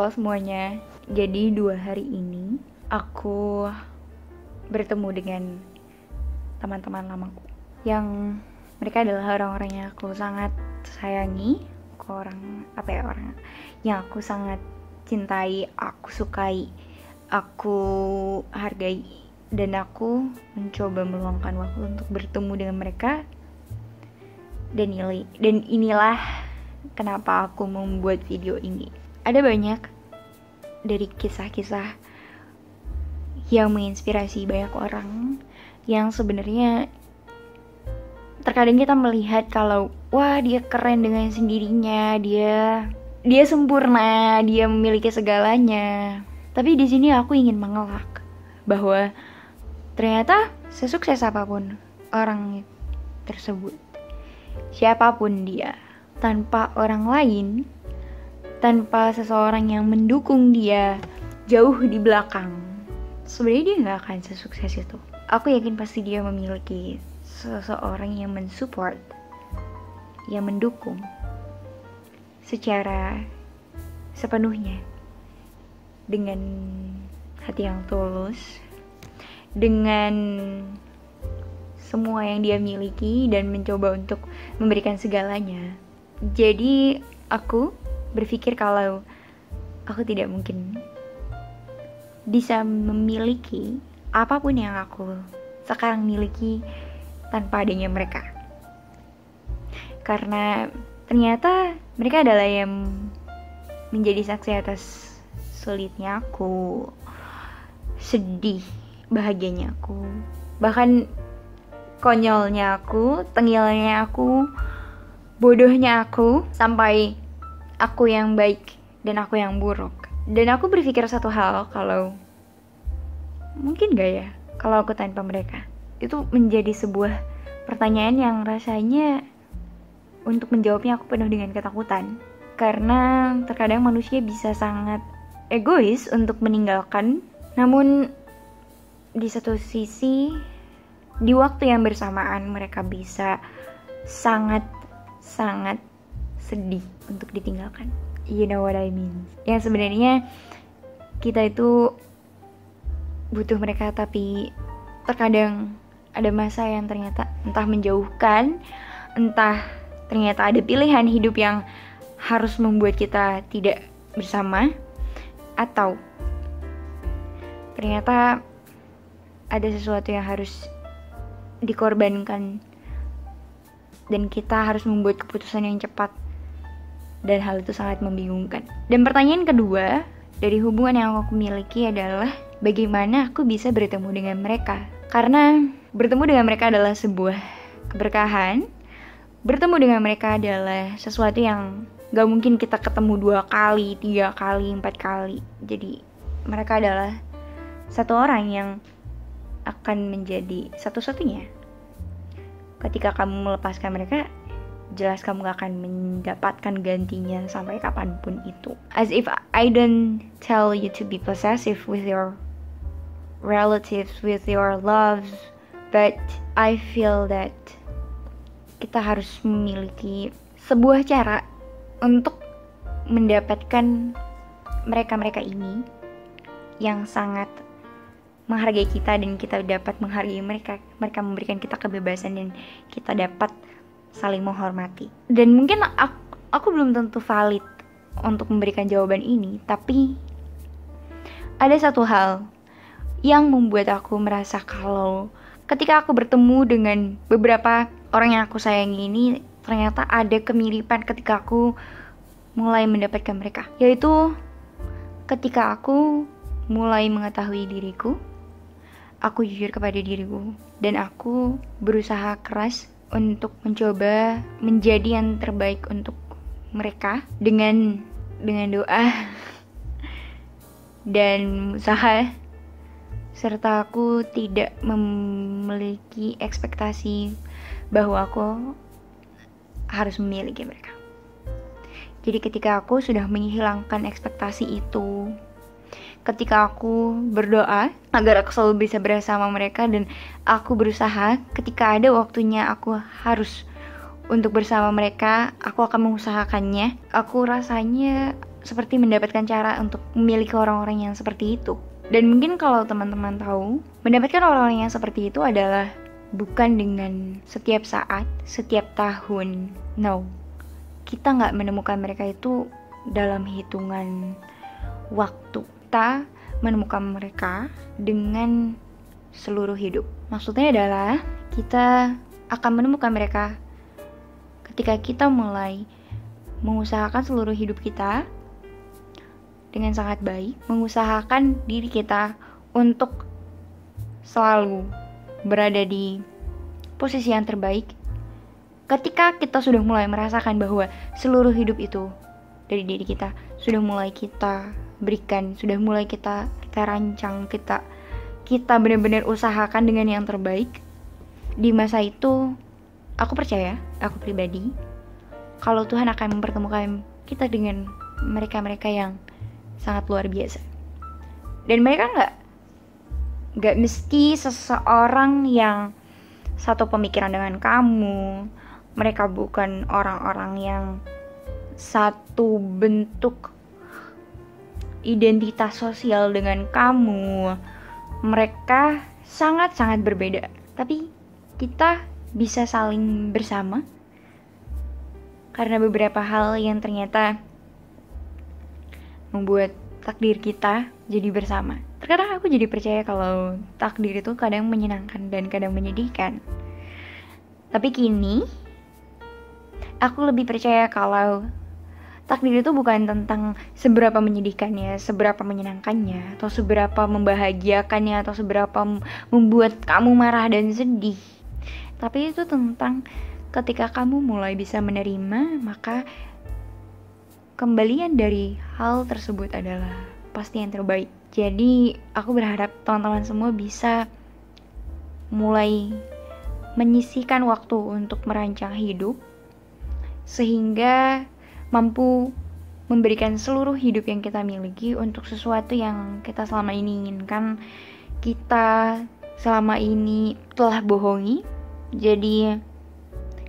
Halo semuanya. Jadi 2 hari ini aku bertemu dengan teman-teman lamaku yang mereka adalah orang-orang yang aku sangat sayangi, orang yang aku sangat cintai, aku sukai, aku hargai, dan aku mencoba meluangkan waktu untuk bertemu dengan mereka. Dan inilah kenapa aku membuat video ini. Ada banyak dari kisah-kisah yang menginspirasi banyak orang, yang sebenarnya terkadang kita melihat kalau wah, dia keren dengan sendirinya, dia sempurna, dia memiliki segalanya. Tapi di sini aku ingin mengelak bahwa ternyata sesukses apapun orang tersebut, siapapun dia, tanpa orang lain, tanpa seseorang yang mendukung dia jauh di belakang, sebenarnya dia gak akan sesukses itu. Aku yakin pasti dia memiliki seseorang yang mensupport, yang mendukung secara sepenuhnya, dengan hati yang tulus, dengan semua yang dia miliki, dan mencoba untuk memberikan segalanya. Jadi aku berpikir kalau aku tidak mungkin bisa memiliki apapun yang aku sekarang miliki tanpa adanya mereka. Karena ternyata mereka adalah yang menjadi saksi atas sulitnya aku, sedih, bahagianya aku, bahkan konyolnya aku, tengilnya aku, bodohnya aku, sampai aku yang baik dan aku yang buruk. Dan aku berpikir satu hal, kalau mungkin gak ya kalau aku tanpa mereka. Itu menjadi sebuah pertanyaan yang rasanya untuk menjawabnya aku penuh dengan ketakutan. Karena terkadang manusia bisa sangat egois untuk meninggalkan, namun di satu sisi, di waktu yang bersamaan mereka bisa sangat sedih untuk ditinggalkan. You know what I mean? Yang sebenarnya kita itu butuh mereka, tapi terkadang ada masa yang ternyata entah menjauhkan, entah ternyata ada pilihan hidup yang harus membuat kita tidak bersama, atau ternyata ada sesuatu yang harus dikorbankan dan kita harus membuat keputusan yang cepat, dan hal itu sangat membingungkan. Dan pertanyaan kedua dari hubungan yang aku miliki adalah bagaimana aku bisa bertemu dengan mereka. Karena bertemu dengan mereka adalah sebuah keberkahan. Bertemu dengan mereka adalah sesuatu yang gak mungkin kita ketemu 2 kali, 3 kali, 4 kali. Jadi mereka adalah satu orang yang akan menjadi satu-satunya. Ketika kamu melepaskan mereka, jelas kamu gak akan mendapatkan gantinya sampai kapanpun itu. As if I don't tell you to be possessive with your relatives, with your loves, but I feel that kita harus memiliki sebuah cara untuk mendapatkan mereka-mereka ini yang sangat menghargai kita, dan kita dapat menghargai mereka. Mereka memberikan kita kebebasan dan kita dapat saling menghormati. Dan mungkin aku belum tentu valid untuk memberikan jawaban ini, tapi ada satu hal yang membuat aku merasa kalau ketika aku bertemu dengan beberapa orang yang aku sayangi ini, ternyata ada kemiripan ketika aku mulai mendapatkan mereka. Yaitu ketika aku mulai mengetahui diriku, aku jujur kepada diriku, dan aku berusaha keras untuk mencoba menjadi yang terbaik untuk mereka dengan doa dan usaha, serta aku tidak memiliki ekspektasi bahwa aku harus memiliki mereka. Jadi ketika aku sudah menghilangkan ekspektasi itu, ketika aku berdoa agar aku selalu bisa bersama mereka, dan aku berusaha ketika ada waktunya aku harus untuk bersama mereka, aku akan mengusahakannya. Aku rasanya seperti mendapatkan cara untuk memiliki orang-orang yang seperti itu. Dan mungkin kalau teman-teman tahu, mendapatkan orang-orang yang seperti itu adalah bukan dengan setiap saat, setiap tahun. No, kita nggak menemukan mereka itu dalam hitungan waktu. Kita menemukan mereka dengan seluruh hidup. Maksudnya adalah kita akan menemukan mereka ketika kita mulai mengusahakan seluruh hidup kita dengan sangat baik, mengusahakan diri kita untuk selalu berada di posisi yang terbaik. Ketika kita sudah mulai merasakan bahwa seluruh hidup itu dari diri kita sudah mulai kita berikan, sudah mulai kita rancang, kita benar-benar usahakan dengan yang terbaik. Di masa itu, aku percaya, aku pribadi, kalau Tuhan akan mempertemukan kita dengan mereka-mereka yang sangat luar biasa. Dan mereka nggak mesti seseorang yang satu pemikiran dengan kamu. Mereka bukan orang-orang yang satu bentuk identitas sosial dengan kamu. Mereka sangat-sangat berbeda, tapi kita bisa saling bersama karena beberapa hal yang ternyata membuat takdir kita jadi bersama. Terkadang aku jadi percaya kalau takdir itu kadang menyenangkan dan kadang menyedihkan. Tapi kini aku lebih percaya kalau takdir itu bukan tentang seberapa menyedihkannya, seberapa menyenangkannya, atau seberapa membahagiakannya, atau seberapa membuat kamu marah dan sedih. Tapi itu tentang ketika kamu mulai bisa menerima, maka kembalian dari hal tersebut adalah pasti yang terbaik. Jadi aku berharap teman-teman semua bisa mulai menyisihkan waktu untuk merancang hidup, sehingga mampu memberikan seluruh hidup yang kita miliki untuk sesuatu yang kita selama ini inginkan. Kita selama ini telah bohongi. Jadi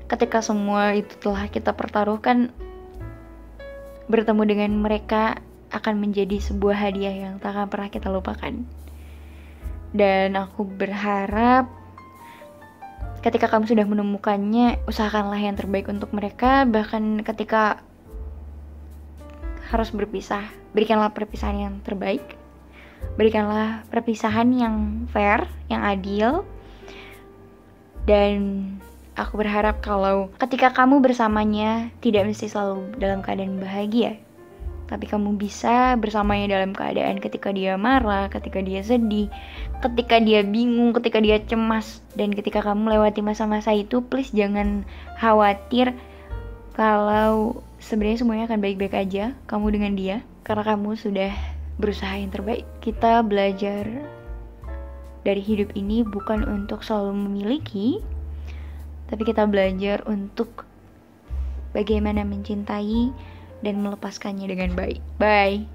ketika semua itu telah kita pertaruhkan, bertemu dengan mereka akan menjadi sebuah hadiah yang tak akan pernah kita lupakan. Dan aku berharap ketika kamu sudah menemukannya, usahakanlah yang terbaik untuk mereka. Bahkan ketika harus berpisah, berikanlah perpisahan yang terbaik, berikanlah perpisahan yang fair, yang adil. Dan aku berharap kalau ketika kamu bersamanya tidak mesti selalu dalam keadaan bahagia, tapi kamu bisa bersamanya dalam keadaan ketika dia marah, ketika dia sedih, ketika dia bingung, ketika dia cemas. Dan ketika kamu melewati masa-masa itu, please jangan khawatir kalau sebenarnya semuanya akan baik-baik aja kamu dengan dia, karena kamu sudah berusaha yang terbaik. Kita belajar dari hidup ini bukan untuk selalu memiliki, tapi kita belajar untuk bagaimana mencintai dan melepaskannya dengan baik. Bye.